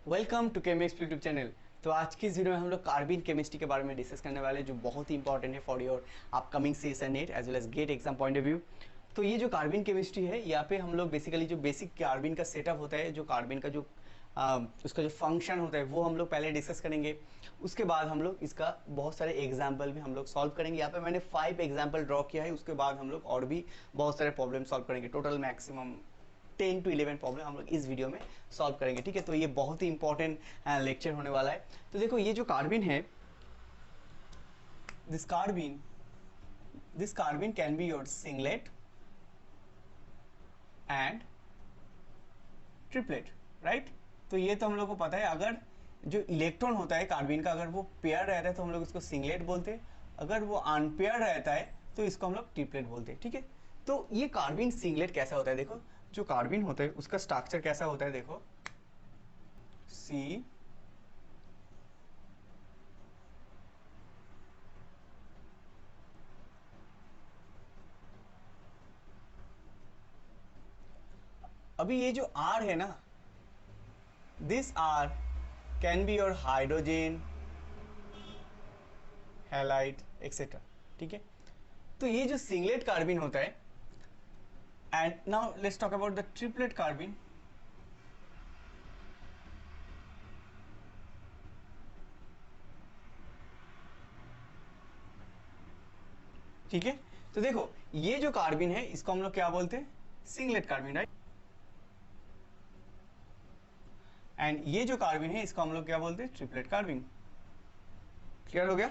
Welcome to chemistry YouTube channel. तो आज की इस वीडियो में हम लोग कार्बन केमिस्ट्री के बारे में डिस्कस करने वाले हैं, जो बहुत ही इंपॉर्टेंट है for your upcoming CSIR NET as well as GATE exam point of view. तो ये जो कार्बन केमिस्ट्री है, यहाँ पे हम लोग बेसिकली जो बेसिक कार्बन का सेटअप होता है, जो कार्बन का जो उसका जो फंक्शन होता है वो हम लोग पहले डिस्कस करेंगे। उसके बाद हम लोग इसका बहुत सारे एग्जाम्पल भी हम लोग सॉल्व करेंगे। यहाँ पे मैंने 5 एग्जाम्पल ड्रॉ किया है, उसके बाद हम लोग और भी बहुत सारे प्रॉब्लम सॉल्व करेंगे। टोटल मैक्सिमम 10 to 11 प्रॉब्लम हम लोग इस वीडियो में सॉल्व करेंगे। ठीक है, तो ये बहुत ही इंपॉर्टेंट लेक्चर होने वाला है। तो देखो, ये जो कार्बन है, this carbon can be your singlet and triplet, right. तो ये तो हम लोग को पता है। अगर जो इलेक्ट्रॉन होता है कार्बन का, अगर वो पेयर रहता है तो हम लोग इसको सिंगलेट बोलते हैं। अगर वो अनपेयर रहता है तो इसको हम लोग ट्रिपलेट बोलते हैं। ठीक है, तो ये कार्बन सिंगलेट कैसा होता है, देखो जो कार्बन होता है उसका स्ट्रक्चर कैसा होता है, देखो सी अभी ये जो R है ना, this R can be your hydrogen, halide etcetera. ठीक है, तो ये जो सिंगलेट कार्बन होता है, and now let's talk about the triplet carbon. ठीक है, तो देखो ये जो कार्बन है इसको हम लोग क्या बोलते हैं, सिंगलेट कार्बन, राइट। एंड ये जो कार्बन है इसको हम लोग क्या बोलते हैं, ट्रिपलेट कार्बन। क्लियर हो गया,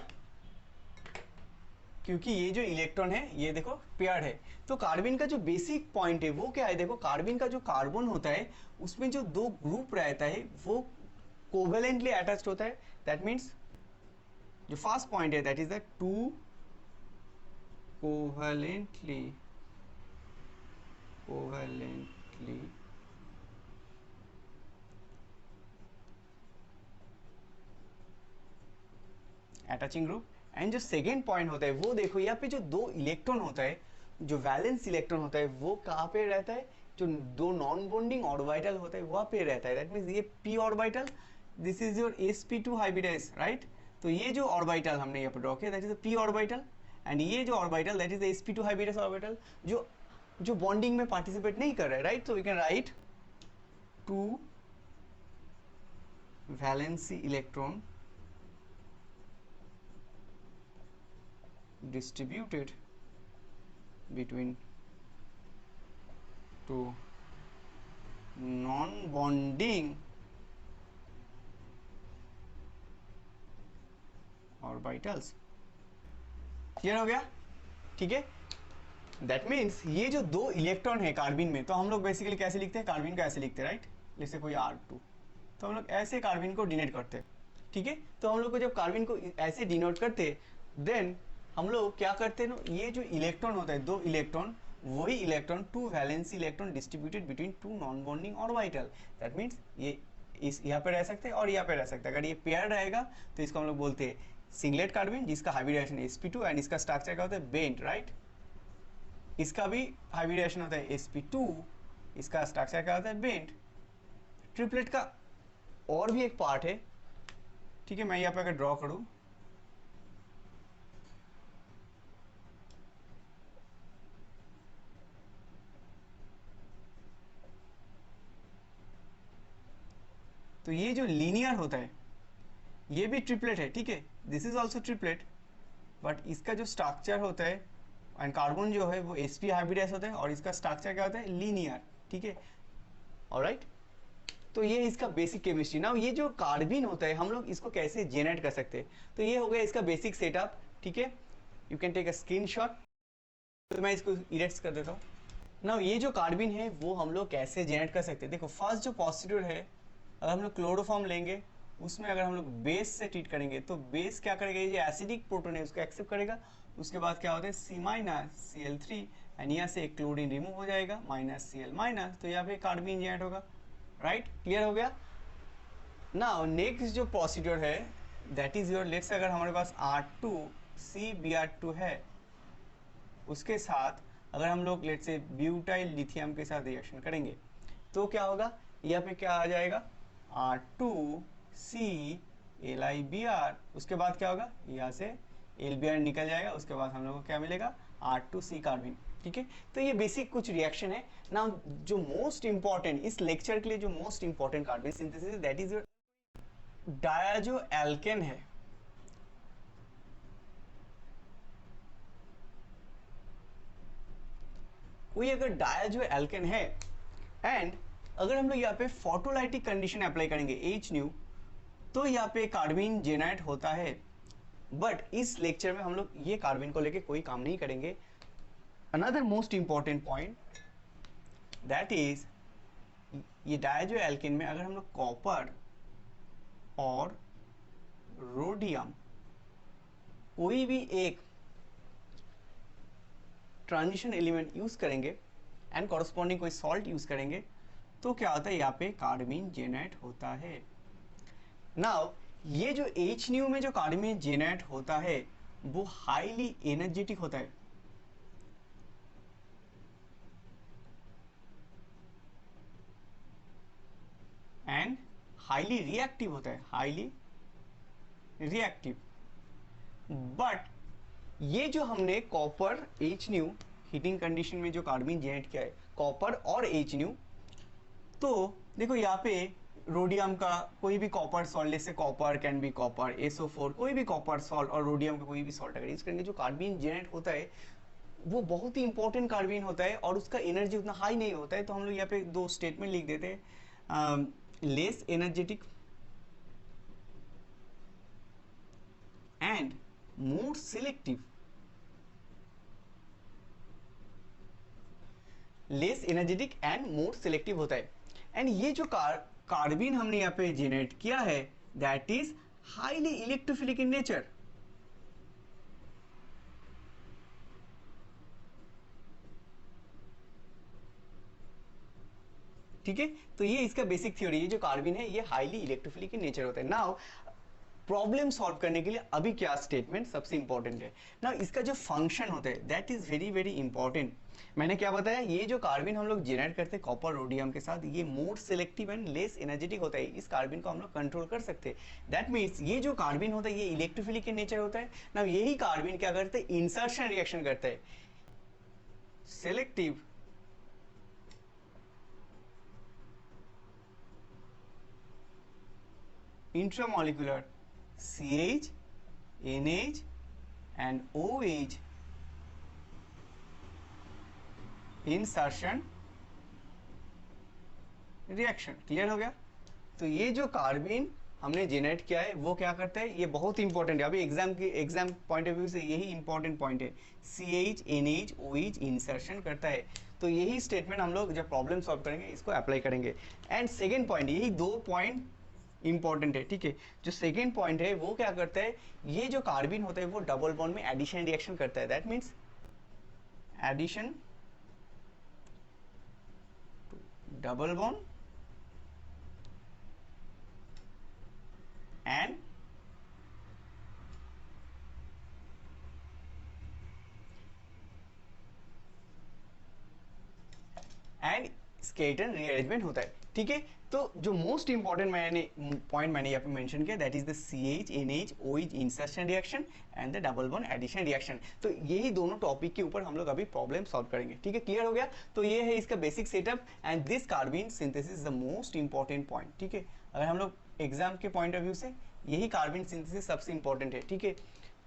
क्योंकि ये जो इलेक्ट्रॉन है ये देखो पेयर्ड है। तो कार्बन का जो बेसिक पॉइंट है वो क्या है, देखो कार्बन का जो कार्बन होता है उसमें जो दो ग्रुप रहता है वो कोवेलेंटली अटैच्ड होता है। दैट मीन्स जो फर्स्ट पॉइंट है that is the two covalently attaching group. And जो सेकेंड पॉइंट होता है वो देखो, यहाँ पे जो दो इलेक्ट्रॉन होता है, जो वैलेंस इलेक्ट्रॉन होता है वो कहाँ पे रहता है, जो दो नॉन बॉन्डिंग ऑर्बिटल होता है वहाँ पे रहता है। दैट मीन्स ये p orbital, this is your sp2 hybridize, right. तो ये जो ऑर्बिटल हमने यहाँ पे ड्रॉ किया that is p orbital, and ये जो orbital that is sp2 hybridize orbital, जो बॉन्डिंग में पार्टिसिपेट नहीं कर रहा है, राइट। तो we can write two valency electron distributed between two non-bonding orbitals। Clear हो गया, ठीक है। दैट मीन्स ये जो दो इलेक्ट्रॉन है कार्बन में, तो हम लोग बेसिकली कैसे लिखते हैं, कार्बन को ऐसे लिखते हैं, राइट। जैसे कोई R2, तो हम लोग ऐसे कार्बन को डिनोट करते हैं। ठीक है, तो हम लोग को जब कार्बन को ऐसे डिनोट करते देन हम लोग क्या करते हैं ना, ये जो इलेक्ट्रॉन होता है दो इलेक्ट्रॉन, वही electron two valency electron distributed between two non bonding orbital. That means ये इस यहाँ पे रह सकते हैं और यहाँ पे रह सकते हैं। अगर ये पेयर रहेगा तो इसको हम लोग बोलते हैं सिंगलेट कार्बन, जिसका हाइब्रिडाइजेशन है sp2 एंड इसका स्ट्रक्चर क्या होता है, बेंट, राइट। इसका भी हाइब्रिडाइजेशन होता है sp2, इसका स्ट्रक्चर क्या होता है, बेंट। ट्रिपलेट का और भी एक पार्ट है, ठीक है। मैं यहाँ पे अगर ड्रॉ करूँ, तो ये जो लीनियर होता है ये भी ट्रिपलेट है, ठीक है। This is also triplet, but इसका जो स्ट्रक्चर होता है एंड कार्बन जो है वो sp हाइब्रिडाइज होता है और इसका स्ट्रक्चर क्या होता है, लीनियर, ठीक है। ऑलराइट, तो ये इसका बेसिक केमिस्ट्री। ना ये जो कार्बन होता है हम लोग इसको कैसे जेनरेट कर सकते हैं, तो ये हो गया इसका बेसिक सेटअप, ठीक है। You can take a screenshot. तो मैं इसको इरेज कर देता हूँ ना। ये जो कार्बन है वो हम लोग कैसे जेनरेट कर सकते हैं, देखो फर्स्ट जो प्रोसीड्यूर है, अगर हम लोग क्लोरोफॉर्म लेंगे उसमें अगर हम लोग बेस से ट्रीट करेंगे तो बेस क्या करेगा, ये जो एसिडिक प्रोटोन है उसको एक्सेप्ट करेगा। उसके बाद क्या होता है C-Cl3 एंड यहाँ से क्लोरीन रिमूव हो जाएगा -Cl-, तो यहाँ पे कार्बन जेनरेट होगा, राइट। क्लियर हो गया ना। नेक्स्ट जो प्रोसीड्यूर है दैट इज योर, लेट्स अगर हमारे पास R2CBr2 है, उसके साथ अगर हम लोग लेट्स से ब्यूटाइल लिथियम के साथ रिएक्शन करेंगे तो क्या होगा, यहाँ पे क्या आ जाएगा, R2ClIbr, उसके बाद क्या होगा, यहाँ से LBr निकल जाएगा, उसके बाद हम लोग को क्या मिलेगा, R2C कार्बिन। ठीक है, तो ये बेसिक कुछ रिएक्शन है ना। जो मोस्ट इंपॉर्टेंट इस लेक्चर के लिए जो most important carbon synthesis that is your diazo alkane है। कोई अगर डायजो एल्केन है एंड अगर हम लोग यहाँ पे फोटोलाइटिक कंडीशन अप्लाई करेंगे H न्यू, तो यहाँ पे कार्बिन जेनरेट होता है। बट इस लेक्चर में हम लोग ये कार्बिन को लेके कोई काम नहीं करेंगे। Another most important point that is ये डायजो एल्केन में अगर हम लोग कॉपर और रोडियम कोई भी एक ट्रांजिशन एलिमेंट यूज करेंगे एंड कॉरस्पॉन्डिंग कोई सॉल्ट यूज करेंगे, तो क्या होता है, यहाँ पे कार्बिन जेनरेट होता है। नाउ ये जो H न्यू में जो कार्बिन जेनरेट होता है वो हाईली एनर्जेटिक होता है। एंड हाईली रिएक्टिव होता है, हाईली रिएक्टिव। बट ये जो हमने copper H new heating condition में जो कार्बिन जेनरेट किया है, कॉपर और H न्यू, तो देखो यहाँ पे रोडियम का कोई भी कॉपर सॉल्ट, जैसे copper can be copper SO4, कोई भी कॉपर सॉल्ट और रोडियम का कोई भी सॉल्ट अगर यूज करेंगे, जो कार्बिन जेनरेट होता है वो बहुत ही इंपॉर्टेंट कार्बिन होता है और उसका एनर्जी उतना हाई नहीं होता है। तो हम लोग यहाँ पे दो स्टेटमेंट लिख देते हैं, less energetic and more selective. Less energetic and more selective होता है। एंड ये जो कार्बिन हमने यहाँ पे जेनरेट किया है that is highly electrophilic in nature. ठीक है, तो ये इसका बेसिक थ्योरी है, जो कार्बिन है ये हाईली इलेक्ट्रोफिलिक इन नेचर होता है। नाउ प्रॉब्लम सॉल्व करने के लिए अभी क्या स्टेटमेंट सबसे इंपॉर्टेंट है ना, इसका जो फंक्शन होता है that is very very important. मैंने क्या बताया, ये जो कार्बिन हम लोग जेनरेट करते हैं कॉपर रोडियम के साथ, ये मोर सिलेक्टिव एंड लेस एनर्जेटिक होता है। इस कार्बिन को हम लोग कंट्रोल कर सकते हैं। दैट मीन्स ये जो कार्बिन होता है ये इलेक्ट्रोफिलिक इन नेचर होता है ना। यही कार्बिन क्या करते हैं, इंसर्शन रिएक्शन करता है, selective intramolecular CH, NH and OH insertion reaction. Clear हो गया। तो ये जो कार्बिन हमने जेनरेट किया है वो क्या करता है, ये बहुत इंपॉर्टेंट है। अभी एग्जाम पॉइंट ऑफ व्यू से यही इंपॉर्टेंट पॉइंट है, CH, NH, OH इंसर्शन करता है। तो यही स्टेटमेंट हम लोग जब प्रॉब्लम सॉल्व करेंगे इसको अप्लाई करेंगे। एंड सेकेंड पॉइंट, यही दो पॉइंट इंपॉर्टेंट है। ठीक है, जो सेकेंड पॉइंट है वो क्या करता है, ये जो कार्बिन होता है वो डबल बॉन्ड में एडिशन रिएक्शन करता है। That means addition double bond and skeleton rearrangement होता है। ठीक है, तो जो मोस्ट इंपॉर्टेंट पॉइंट मैंने यहाँ पे मेंशन किया that is the CH, NH, OH insertion reaction and the double bond addition reaction. तो यही दोनों टॉपिक के ऊपर हम लोग अभी प्रॉब्लम सॉल्व करेंगे। ठीक है, क्लियर हो गया। तो ये है इसका basic setup and this कार्बिन synthesis is the most important point. ठीक है, अगर हम लोग एग्जाम के पॉइंट ऑफ व्यू से यही कार्बिन सिंथेसिस सबसे इंपॉर्टेंट है। ठीक है,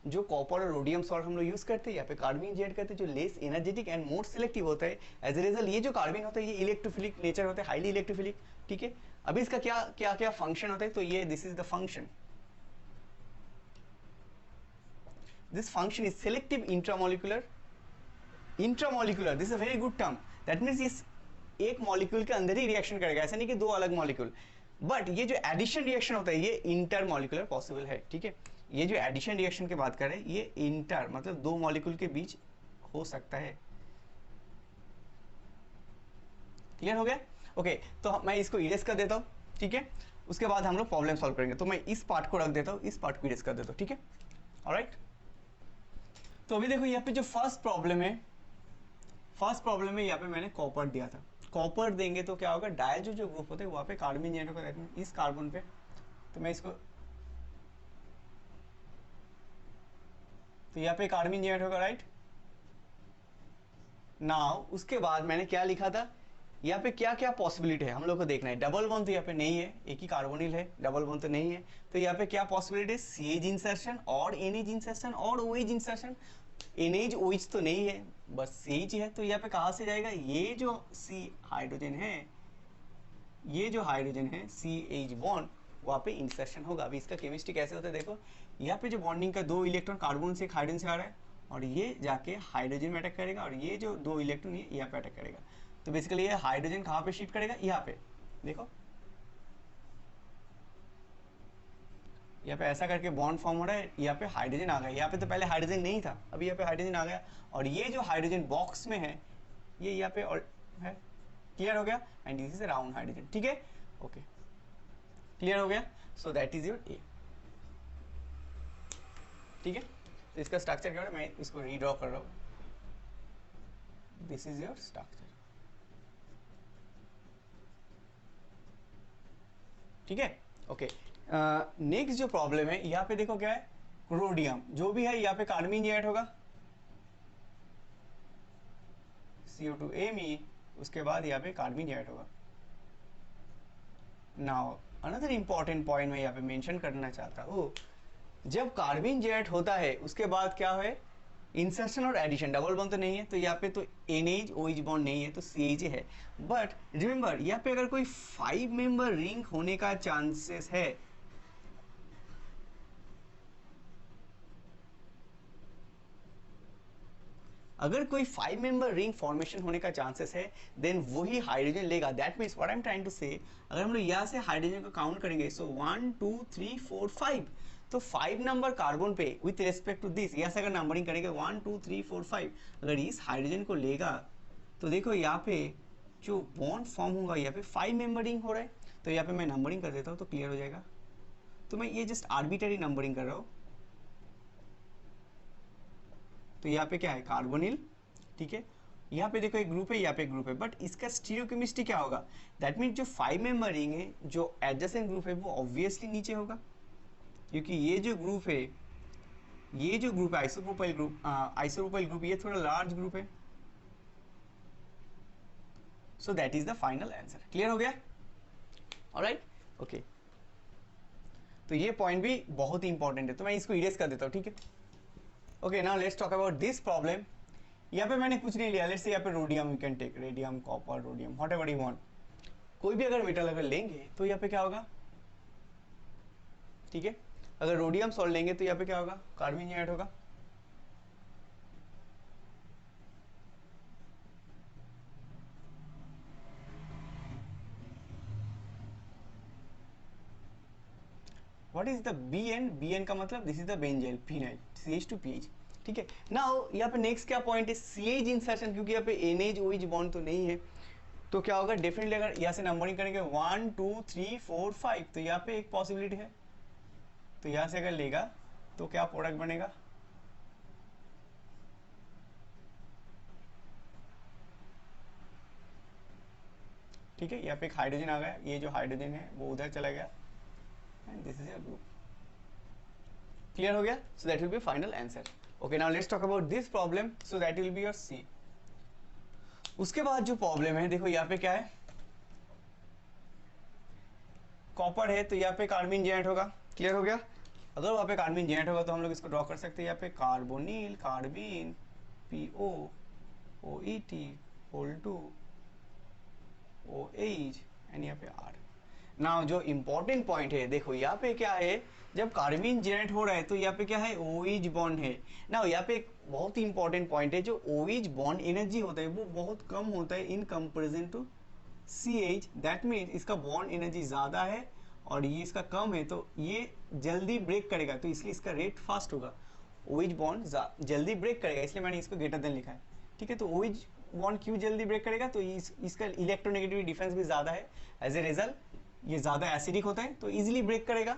जो कॉपर और रोडियम सॉल्ट हम लोग यूज करते हैं, यहाँ पे कार्बिन जेड करते हैं जो less energetic and more selective होता है। एज ए रिजल्ट ये जो कार्बिन होता है ये इलेक्ट्रोफिलिक नेचर होता है, हाईली इलेक्ट्रोफिलिक। ठीक है, अभी इसका क्या क्या क्या फंक्शन होता है, तो ये this is the function. This function is selective intramolecular. Intramolecular this is a very good term. That means इस एक मॉलिक्यूल के अंदर ही रिएक्शन करेगा, ऐसा नहीं कि दो अलग मॉलिक्यूल। बट ये जो एडिशन रिएक्शन होता है ये इंटरमोलिकुलर पॉसिबल है। ठीक है, ये जो एडिशन रिएक्शन की बात करें ये इंटर मतलब दो मॉलिक्यूल के बीच हो सकता है। क्लियर हो गया। ओके, तो मैं इसको इरेज कर देता हूँ। ठीक है, उसके बाद हम लोग प्रॉब्लम सॉल्व करेंगे। तो मैं इस पार्ट को रख देता हूँ, इस पार्ट को इरेज कर देता हूँ। ठीक है, ऑलराइट। तो अभी देखो यहाँ पे जो फर्स्ट प्रॉब्लम है यहाँ पे मैंने कॉपर दिया था। कॉपर देंगे तो क्या होगा, डायजो जो ग्रुप होता है वहाँ पे कार्बन जनरेट होगा इस कार्बन पे। तो मैं इसको, तो यहाँ पे कार्बन जनरेट होगा, राइट। नाउ उसके बाद मैंने क्या लिखा था, यहाँ पे क्या क्या पॉसिबिलिटी है हम लोग को देखना है। डबल बॉन्ड तो यहाँ पे नहीं है, एक ही कार्बोनिल है, डबल बॉन्ड तो नहीं है। तो यहाँ पे क्या पॉसिबिलिटी है, CH इंसर्शन और NH इंसर्शन और OH इंसर्शन। NH OH तो नहीं है, बस CH है। तो यहाँ पे कहाँ से जाएगा, ये जो C हाइड्रोजन है, ये जो हाइड्रोजन है CH बॉन्ड वहाँ पे इंसर्शन होगा। अभी इसका केमिस्ट्री कैसे होता है देखो, यहाँ पे जो बॉन्डिंग का 2 इलेक्ट्रॉन कार्बन से हाइड्रोजन से आ रहा है और ये जाके हाइड्रोजन में अटैक करेगा और ये जो 2 इलेक्ट्रॉन ये यहाँ पे अटैक करेगा। तो बेसिकली ये हाइड्रोजन कहाँ पे शिफ्ट करेगा, यहाँ पे देखो, यहाँ पे ऐसा करके बॉन्ड फॉर्म हो रहा है, यहाँ पे हाइड्रोजन आ गया। यहाँ पे तो पहले हाइड्रोजन नहीं था, अभी यहाँ पे हाइड्रोजन आ गया और ये जो हाइड्रोजन बॉक्स में है ये यहाँ पे और है। क्लियर हो गया, and this is round hydrogen, ठीक है, ओके क्लियर हो गया। So that is your A, ठीक है। तो इसका स्ट्रक्चर क्या है, मैं इसको रीड्रॉ कर रहा हूँ, दिस इज योर स्ट्रक्चर, ठीक है, ओके। नेक्स्ट जो प्रॉब्लम है यहाँ पे देखो क्या है, रोडियम जो भी है यहाँ पे कार्बन जनरेट होगा, CO2Me, उसके बाद यहाँ पे कार्बन जनरेट होगा। नाउ अनदर इंपॉर्टेंट पॉइंट मैं यहाँ पे मेंशन करना चाहता हूँ, जब कार्बन जनरेट होता है उसके बाद क्या है, इंसर्शन और एडिशन। डबल बॉन्ड तो नहीं है, तो यहाँ पे तो NH OH बॉन्ड नहीं है, तो CH है। बट रिमेंबर यहाँ पे अगर कोई 5 मेंबर रिंग होने का चांसेस है, अगर कोई 5 मेंबर रिंग फॉर्मेशन होने का चांसेस है, देन वही हाइड्रोजन लेगा। That means what I am trying to say, अगर हम लोग यहाँ से हाइड्रोजन को काउंट करेंगे, सो 1 2 3 4 5, तो 5 नंबर कार्बन पे विथ रिस्पेक्ट टू दिस, यहाँ से अगर नंबरिंग करेंगे 1 2 3 4 5, अगर इस हाइड्रोजन को लेगा तो देखो यहाँ पे जो बॉन्ड फॉर्म होगा यहाँ पे 5 मेंबर रिंग हो रहा है। तो यहाँ पे मैं नंबरिंग कर देता हूँ तो क्लियर हो जाएगा। तो मैं ये जस्ट आर्बिट्ररी नंबरिंग कर रहा हूँ। तो यहाँ पे क्या है, कार्बोनिल, ठीक है। यहाँ पे देखो एक ग्रुप है, यहाँ पे एक ग्रुप है, बट इसका स्टीरियोकेमिस्ट्री क्या होगा, दैट मीन्स जो 5 मेंबर रिंग है, जो एडजेसेंट ग्रुप है वो ऑब्वियसली नीचे होगा, क्योंकि ये जो ग्रुप है, ये जो ग्रुप है आइसोप्रोपाइल ग्रुप, ये थोड़ा लार्ज ग्रुप है। So that is the final answer. Clear हो गया, ऑलराइट, ओके। तो ये पॉइंट भी बहुत ही इंपॉर्टेंट है, तो मैं इसको इरेज कर देता हूँ, ठीक है। Okay, now let's talk about this problem. यहाँ पे मैंने कुछ नहीं लिया, लेट्स से यहाँ पे rhodium you can take, radium, copper, rhodium, whatever you want. कोई भी अगर मेटल अगर लेंगे तो यहाँ पे क्या होगा, ठीक है। अगर रोडियम सॉल्ट लेंगे तो यहाँ पे क्या होगा, कार्बन जनरेट होगा। What is the BN? BN का मतलब this is the benzyl phenyl, CH2PH, ठीक है। नाउ यहाँ पे नेक्स्ट क्या पॉइंट है, CH इंसर्शन, क्योंकि यहाँ पे NH OH बॉन्ड तो नहीं है, तो क्या होगा, डेफिनेटली अगर यहाँ से नंबरिंग करेंगे 1 2 3 4 5, तो यहाँ पे एक पॉसिबिलिटी है। तो यहाँ से अगर लेगा तो क्या प्रोडक्ट बनेगा, ठीक है। यहाँ पे एक हाइड्रोजन आ गया, ये जो हाइड्रोजन है वो उधर चला गया, and this is your group. Clear हो गया, so that will be final answer. Okay, now let's talk about this problem, so that will be your C। उसके बाद जो प्रॉब्लम है देखो, यहाँ पे क्या है, कॉपर है, तो यहाँ पे कार्बन जनरेट होगा। क्लियर हो गया, अगर वहाँ पे कार्बन जनरेट होगा तो हम लोग इसको ड्रॉ कर सकते हैं, यहाँ पे carbonyl, carbene, PO OET whole to OH and यहाँ पे R। नाउ जो इंपॉर्टेंट पॉइंट है देखो, यहाँ पे क्या है, जब कार्बन जनरेट हो रहा है तो यहाँ पे क्या है, OH बॉन्ड है। नाउ यहाँ पे एक बहुत ही इंपॉर्टेंट पॉइंट है, जो OH बॉन्ड एनर्जी होता है वो बहुत कम होता है in comparison to CH। That means इसका बॉन्ड एनर्जी ज़्यादा है और ये इसका कम है, तो ये जल्दी ब्रेक करेगा, तो इसलिए इसका रेट फास्ट होगा। OH बॉन्ड जल्दी ब्रेक करेगा, इसलिए मैंने इसको ग्रेटर देन लिखा है, ठीक है। तो OH बॉन्ड क्यों जल्दी ब्रेक करेगा, तो इसका इलेक्ट्रोनेगेटिव डिफरेंस भी ज़्यादा है, एज ए रिजल्ट ये ज़्यादा एसिडिक होता है, तो इजीली ब्रेक करेगा।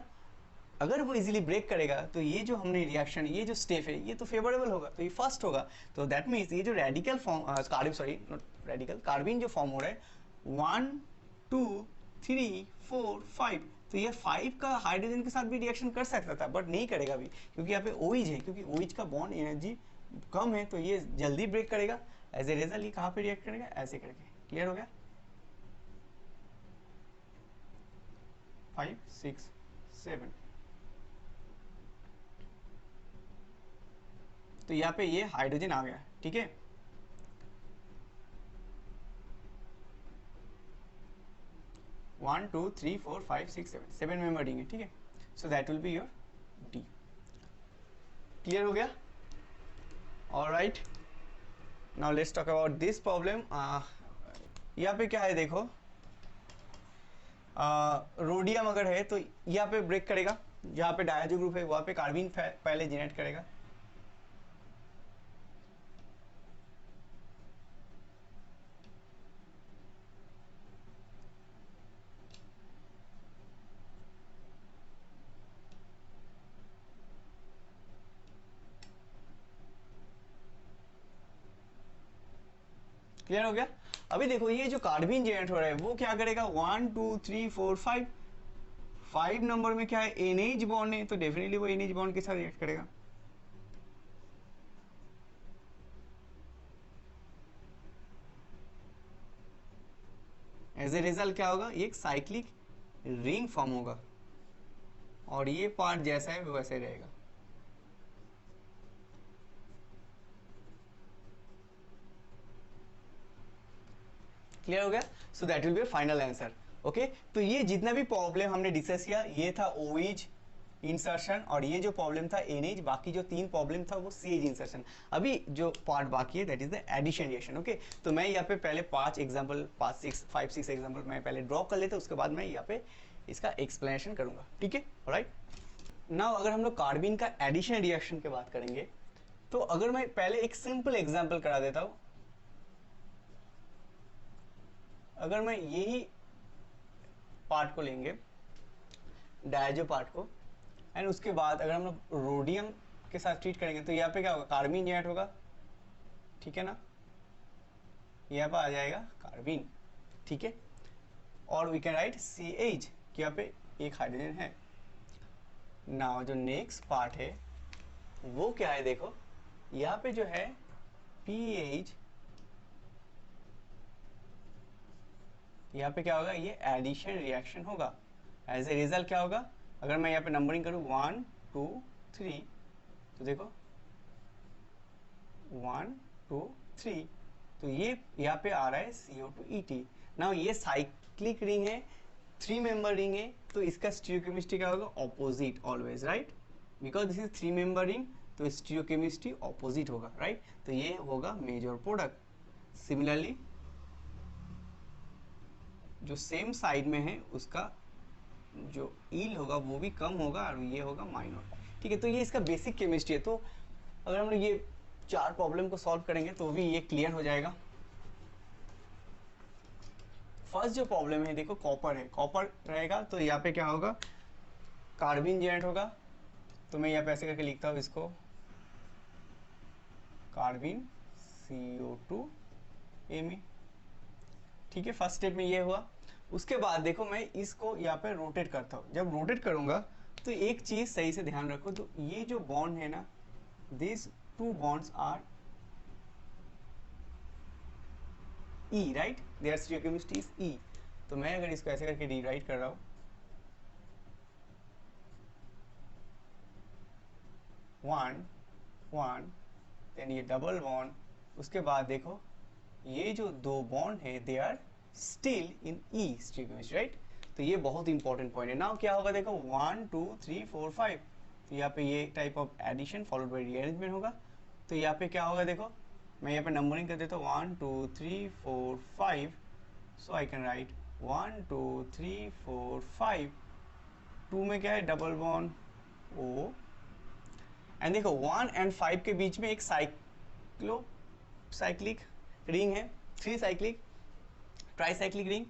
अगर वो इजीली ब्रेक करेगा तो ये जो हमने रिएक्शन, ये जो स्टेप है, ये तो फेवरेबल होगा, तो ये फर्स्ट होगा। तो दैट मीन्स ये जो रेडिकल फॉर्म, कार्बिन जो फॉर्म हो रहा है 1 2 3 4 5, तो ये 5 का हाइड्रोजन के साथ भी रिएक्शन कर सकता था बट नहीं करेगा अभी, क्योंकि यहाँ पे OH है, क्योंकि OH का बॉन्ड एनर्जी कम है तो ये जल्दी ब्रेक करेगा। एज ए रिजल्ट ये कहाँ पे रिएक्ट करेगा, ऐसे करके। क्लियर हो गया? 5 6 7, तो यहाँ पे ये हाइड्रोजन आ गया। ठीक है, one two three four five six seven, 7 member ring है। ठीक है, so that will be your D. Clear हो गया? Alright, now let's talk about this problem. यहाँ पे क्या है देखो, रोडियम अगर है तो यहाँ पे ब्रेक करेगा, जहाँ पे डायजो ग्रुप है वहाँ पे कार्बिन पहले जनरेट करेगा। क्लियर हो गया? अभी देखो ये जो कार्बिन जनरेट हो रहा है वो क्या करेगा, 1 2 3 4 5, 5 नंबर में क्या है, NH बॉन्ड है, तो डेफिनेटली वो NH बॉन्ड के साथ रिएक्ट करेगा। एज ए रिजल्ट क्या होगा, एक साइक्लिक रिंग फॉर्म होगा और ये पार्ट जैसा है वैसे रहेगा। क्लियर हो गया? So that will be final answer. Okay, तो ये जितना भी प्रॉब्लम हमने डिस्कस किया ये था OH इंसर्शन, और ये जो प्रॉब्लम था NH, बाकी जो 3 प्रॉब्लम था वो CH इंसर्शन। अभी जो पार्ट बाकी है that is the addition reaction. Okay, तो मैं यहाँ पे पहले 5 एग्जांपल 5 6 एग्जांपल मैं पहले ड्रॉ कर लेता हूँ, उसके बाद मैं यहाँ पे इसका एक्सप्लेनेशन करूंगा। ठीक है, ऑलराइट। नाउ अगर हम लोग कार्बिन का एडिशन रिएक्शन की बात करेंगे, तो अगर मैं पहले एक सिंपल एग्जाम्पल करा देता हूँ, अगर मैं यही पार्ट को लेंगे, डायजो पार्ट को, एंड उसके बाद अगर हम लोग रोडियम के साथ ट्रीट करेंगे तो यहाँ पे क्या होगा, कार्बिन जनरेट होगा। ठीक है ना, यहाँ पे आ जाएगा कार्बिन। ठीक है, और वी कैन राइट CH कि यहाँ पे एक हाइड्रोजन है। नाउ जो नेक्स्ट पार्ट है वो क्या है, देखो यहाँ पे जो है PH, यहाँ पे क्या होगा, ये एडिशन रिएक्शन होगा। एज ए रिजल्ट क्या होगा, अगर मैं यहाँ पे नंबरिंग करूँ 1 2 3, तो देखो 1 2 3, तो ये यहाँ पे आ रहा है CO2 नाउ ये साइक्लिक रिंग है, 3 मेंबर रिंग है, तो इसका स्टीरियोकेमिस्ट्री क्या होगा, opposite always, right, because this is 3 member ring, तो स्टीरियोकेमिस्ट्री ऑपोजिट होगा, राइट। तो ये होगा मेजर प्रोडक्ट। सिमिलरली जो सेम साइड में है उसका जो ईल होगा वो भी कम होगा और ये होगा माइनर। ठीक है, तो ये इसका बेसिक केमिस्ट्री है। तो अगर हम लोग ये 4 प्रॉब्लम को सॉल्व करेंगे तो भी ये क्लियर हो जाएगा। फर्स्ट जो प्रॉब्लम है देखो, कॉपर है, कॉपर रहेगा तो यहाँ पे क्या होगा, कार्बिन जनरेट होगा। तो मैं यहाँ पे ऐसे करके लिखता हूँ इसको, कार्बिन CO2 Me। ठीक है, फर्स्ट स्टेप में ये हुआ। उसके बाद देखो मैं इसको यहाँ पे रोटेट करता हूँ, जब रोटेट करूंगा तो एक चीज सही से ध्यान रखो, तो ये जो बॉन्ड है ना, this 2 bonds are E, right, there stereochemistry is E। तो मैं अगर इसको ऐसे करके रीराइट कर रहा हूँ, 1 1, देन ये डबल बॉन्ड, उसके बाद देखो ये जो 2 बॉन्ड है they are still in E stereochemistry, right. तो ये बहुत इंपॉर्टेंट पॉइंट है। नाउ क्या होगा देखो, 1 2 3 4 5, तो यहाँ पे ये type of addition followed by rearrangement होगा। तो यहाँ पे क्या होगा देखो, मैं यहाँ पे नंबरिंग कर देता हूँ 1 2 3 4 5, सो आई कैन राइट 1 2 3 4 5, 2 में क्या है, डबल बॉन्ड O, एंड देखो 1 एंड 5 के बीच में एक साइक्लिक रिंग है, 3 साइक्लिक ट्राईसाइक्लिक रिंग,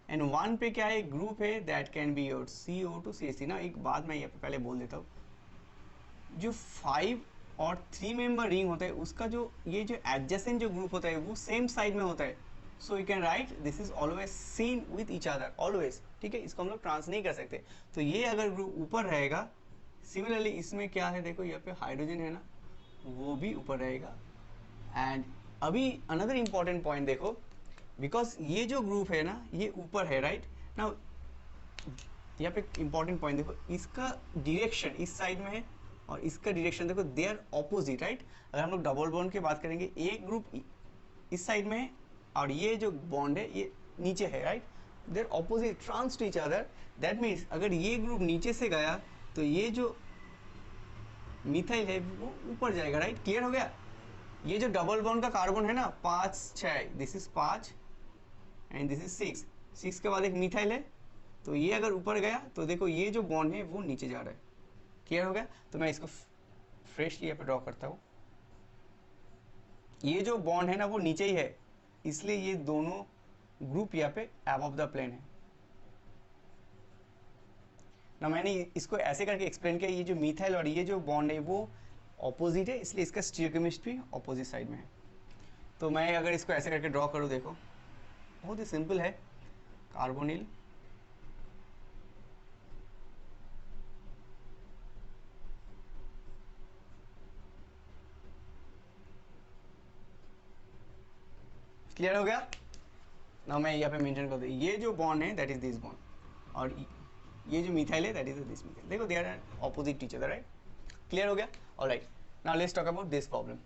एंड 1 पे क्या है, ग्रुप है that can be your CO2 CH3 ना। एक बात मैं यहाँ पे पहले बोल देता हूँ, जो 5 और 3 मेंबर रिंग होता है उसका जो ये जो एडजेसेंट जो ग्रुप होता है वो सेम साइड में होता है, सो you can right this is always seen with each other, always, ठीक है, इसको हम लोग ट्रांस नहीं कर सकते। तो ये अगर ग्रुप ऊपर रहेगा, सिमिलरली इसमें क्या है, देखो यहाँ पे हाइड्रोजन है ना, वो भी ऊपर रहेगा। एंड अभी अनदर इंपॉर्टेंट पॉइंट देखो, बिकॉज ये जो ग्रुप है ना ये ऊपर है, राइट ना, यहाँ पे इंपॉर्टेंट पॉइंट देखो, इसका डायरेक्शन इस साइड में है और इसका डायरेक्शन देखो, दे आर ऑपोजिट, राइट। अगर हम लोग डबल बॉन्ड की बात करेंगे, एक ग्रुप इस साइड में है और ये जो बॉन्ड है ये नीचे है, right, they are opposite trans to each other. That means अगर ये ग्रुप नीचे से गया तो ये जो मिथाइल है वो ऊपर जाएगा, राइट, क्लियर हो गया। ये जो डबल बॉन्ड का कार्बन है ना 5 6, this is 5 and this is 6, 6 के बाद एक मिथाइल है, तो ये अगर ऊपर गया तो देखो ये जो बॉन्ड है वो नीचे जा रहा है, क्लियर हो गया। तो मैं इसको फ्रेश यहाँ पे ड्रॉ करता हूँ, ये जो बॉन्ड है ना वो नीचे ही है, इसलिए ये दोनों ग्रुप यहाँ पे अबव द प्लेन है ना। मैंने इसको ऐसे करके एक्सप्लेन किया, ये जो मिथाइल और ये जो बॉन्ड है वो ऑपोजिट है, इसलिए इसका स्टीरियोकेमिस्ट्री ऑपोजिट साइड में है। तो मैं अगर इसको ऐसे करके ड्रॉ करूँ, देखो बहुत ही सिंपल है, कार्बोनिल क्लियर हो गया ना। मैं यहाँ पे मेंशन कर दूँ, ये जो बॉन्ड है दैट इज दिस बॉन्ड, और ये जो मिथाइल है दैट इज दिस मिथाइल, देखो they are opposite each other, right, clear हो गया। Alright, now let's talk about this problem.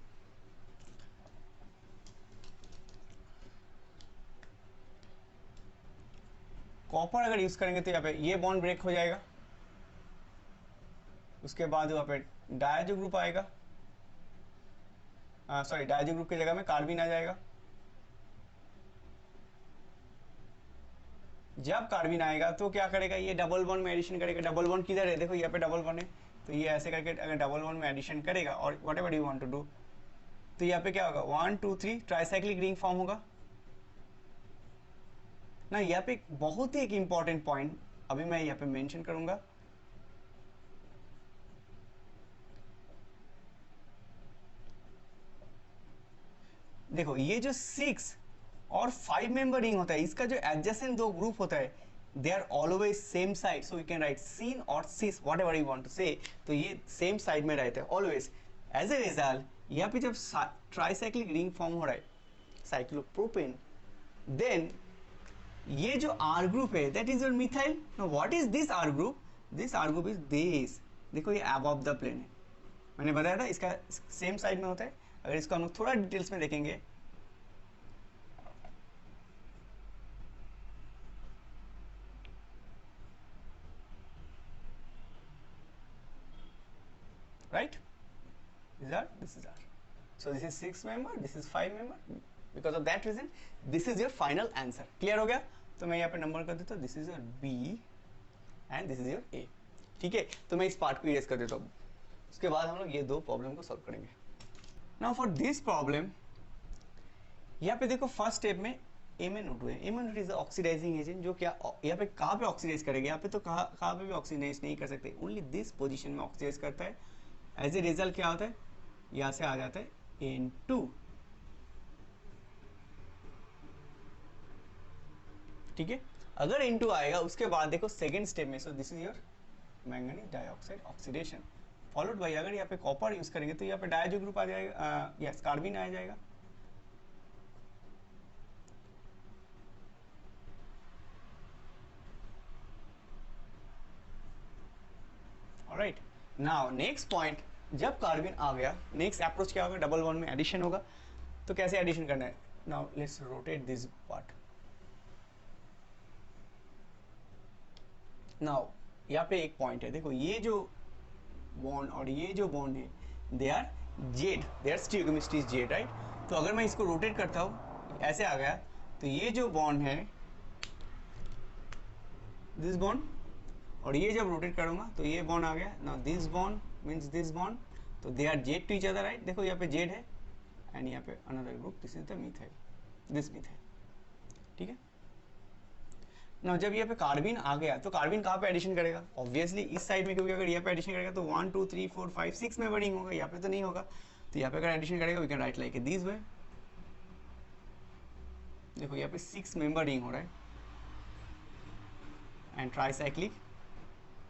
Copper अगर यूज करेंगे तो यहाँ पे ये बॉन्ड ब्रेक हो जाएगा, उसके बाद वहाँ पे डायजो ग्रुप आएगा, सॉरी डायजो ग्रुप की जगह में कार्बिन आ जाएगा। जब कार्बिन आएगा तो क्या करेगा, ये डबल बॉन्ड में एडिशन करेगा। डबल बॉन्ड किधर है, देखो यहाँ पे डबल बॉन्ड है, तो ये ऐसे करके अगर डबल बॉन्ड में एडिशन करेगा और whatever you want to do, तो यहाँ पे क्या होगा 1 2 3 ट्राइसाइक्लिक रिंग फॉर्म होगा ना। यहाँ पे बहुत ही एक इंपॉर्टेंट पॉइंट अभी मैं यहाँ पे मेंशन करूंगा, देखो ये जो 6 और 5 मेंबर रिंग होता है, इसका जो एडजेसेंट दो ग्रुप होता है they are always same side, so you can write syn और cis whatever you want to say, तो ये सेम साइड में रहते हैं ऑलवेज। एज ए रिजल्ट यहाँ पे जब ट्राइसाइक्लिक रिंग फॉर्म हो रहा है साइक्लोप्रोपेन, देन ये जो R ग्रुप है that is your methyl. Now what is this R group, this R group is this, देखो ये अबव द प्लेन है, मैंने बताया था इसका सेम साइड में होता है। अगर इसको हम लोग थोड़ा डिटेल्स में देखेंगे, right, this is R, so this is 6 member, this is 5 member, because of that reason this is your final answer। Clear हो गया। तो मैं यहाँ पे नंबर कर देता हूँ, this is your B and this is your A, ठीक है। तो मैं इस पार्ट को इरेज कर देता हूँ, उसके बाद हम लोग ये दो प्रॉब्लम को सॉल्व करेंगे। नाउ फॉर दिस प्रॉब्लम यहाँ पे देखो फर्स्ट स्टेप में MnO2 है। MnO2 इज ऑक्सीडाइजिंग एजेंट, जो क्या यहाँ पे कहाँ पे ऑक्सीडाइज करेगा, यहाँ पे तो कहाँ पे भी ऑक्सीडाइज नहीं कर सकते, ओनली दिस पोजीशन में ऑक्सीडाइज करता है। एज ए रिजल्ट क्या होता है, यहाँ से आ जाता है N2, ठीक है। अगर N2 आएगा उसके बाद देखो सेकेंड स्टेप में, so this is your manganese dioxide oxidation, followed by अगर यहाँ पे कॉपर यूज करेंगे तो यहाँ पे डायजो ग्रुप आ जाएगा, यस कार्बिन आ जाएगा। ऑलराइट, नाउ नेक्स्ट पॉइंट, जब कार्बिन आ गया नेक्स्ट अप्रोच क्या होगा, डबल बॉन्ड में एडिशन होगा। तो कैसे एडिशन करना है, now let's rotate this part. Now यहाँ पे एक पॉइंट है, देखो ये जो बॉन्ड और ये जो बॉन्ड है they are Z, they are stereochemistry is Z, right. तो अगर मैं इसको रोटेट करता हूँ ऐसे आ गया, तो ये जो बॉन्ड है दिस बॉन्ड, और ये जब रोटेट करूंगा तो ये बॉन्ड आ गया। Now this bond means this bond, तो they are Z to each other, right. देखो यहाँ पे जेड है एंड यहाँ पे another group, this is the methyl, this methyl, ठीक है। नाउ जब यहाँ पे कार्बिन आ गया तो कार्बिन कहाँ पे एडिशन करेगा, ऑब्वियसली इस साइड में, क्योंकि अगर यहाँ पे एडिशन करेगा तो 1 2 3 4 5 6 में वर्डिंग होगा, यहाँ पे तो नहीं होगा। तो यहाँ पे अगर एडिशन करेगा we can write like this way, देखो यहाँ पे 6 मेंबर रिंग हो रहा है एंड ट्राइसाइक्लिक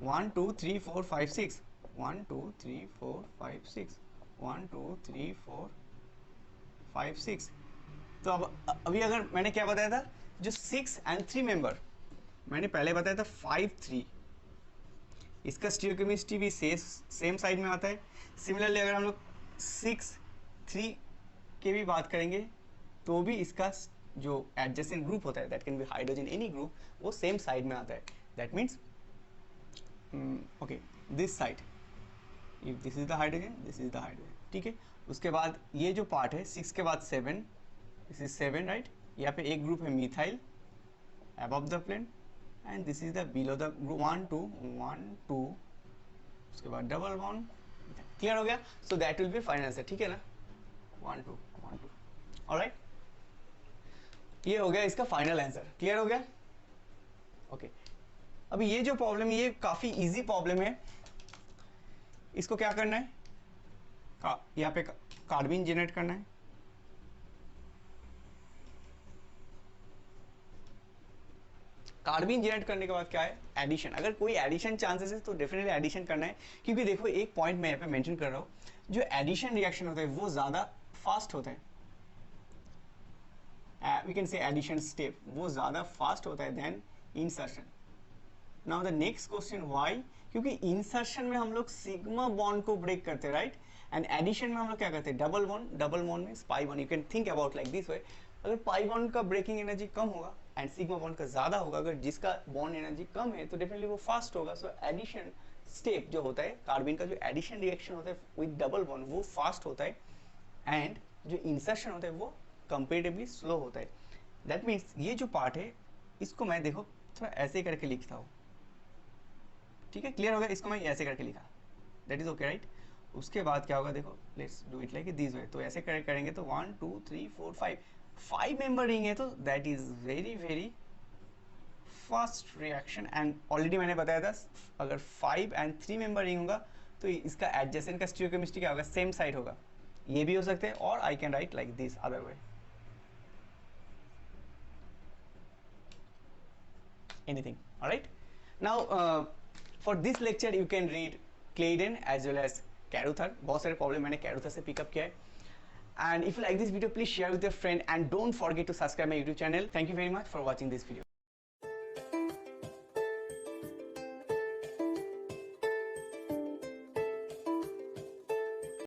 1 2 3 4 5 6 1 2 3 4 5 6 1 2 3 4 5 6। तो अब अभी अगर मैंने क्या बताया था, जो 6 एंड 3 मेंबर मैंने पहले बताया था 5 3, इसका स्टीरियोकेमिस्ट्री भी सेम साइड में आता है। सिमिलरली अगर हम लोग 6 3 के भी बात करेंगे तो भी इसका जो एडजेसेंट ग्रुप होता है, that can be hydrogen any group, वो सेम साइड में आता है। That means okay, this side, if this is the hydrogen, this is the hydrogen, ठीक है। उसके बाद ये जो पार्ट है 6 के बाद 7, दिस इज 7 राइट। यहाँ पे एक ग्रुप है methyl above the plane and this is the below the group 1 2 1 2, उसके बाद डबल बॉन्ड। क्लियर हो गया? So that will be final answer, ठीक है ना, 1 2 1 2। ऑलराइट, ये हो गया इसका फाइनल आंसर। क्लियर हो गया? ओके, अभी ये जो प्रॉब्लम है ये काफी इजी प्रॉब्लम है। इसको क्या करना है, यहाँ पे कार्बन जनरेट करना है। कार्बन जनरेट करने के बाद क्या है, एडिशन। अगर कोई एडिशन चांसेस है तो डेफिनेटली एडिशन करना है, क्योंकि देखो एक पॉइंट मैं यहाँ पे मेंशन कर रहा हूँ, जो एडिशन रिएक्शन होता है वो ज्यादा फास्ट होता है। We can say addition step वो ज्यादा फास्ट होता है than insertion. Now the next question why, क्योंकि इंसर्शन में हम लोग सिग्मा बॉन्ड को ब्रेक करते हैं राइट, एंड एडिशन में हम लोग क्या करते हैं, double bond. Double bond means pi bond. You can think about like this वे, अगर पाई बॉन्ड का ब्रेकिंग एनर्जी कम होगा एंड सिग्मा बॉन्ड का ज्यादा होगा, अगर जिसका बॉन्ड एनर्जी कम है तो डेफिनेटली वो फास्ट होगा। सो एडिशन स्टेप जो होता है, कार्बन का जो एडिशन रिएक्शन होता है विद डबल बॉन्ड वो फास्ट होता है, एंड जो इंसर्शन होता है वो कंपेरेटिवली स्लो होता है। दैट मीन्स ये जो पार्ट है इसको मैं देखो थोड़ा ऐसे करके लिखता हूँ, ठीक है। क्लियर हो गया? इसको मैं ऐसे करके लिखा, दैट इज ओके राइट। उसके बाद क्या होगा, देखो let's do it like this वे। तो ऐसे करेंगे तो 1 2 3 4 5 मेंबर रिंग है, तो that is very very fast reaction. And already मैंने बताया था अगर 5 एंड 3 मेंबर रिंग होगा तो इसका एडजेसेंट का स्टीरियोकेमिस्ट्री क्या होगा, सेम साइड होगा। ये भी हो सकते हैं, और I can write like this other way, anything. All right, now for this lecture you can read Claydon as well as Caruthar. बहुत सारे प्रॉब्लम मैंने Caruthar से पिकअप किया है। And if you like this video, please share with your friend and don't forget to subscribe my YouTube channel. Thank you very much for watching this video.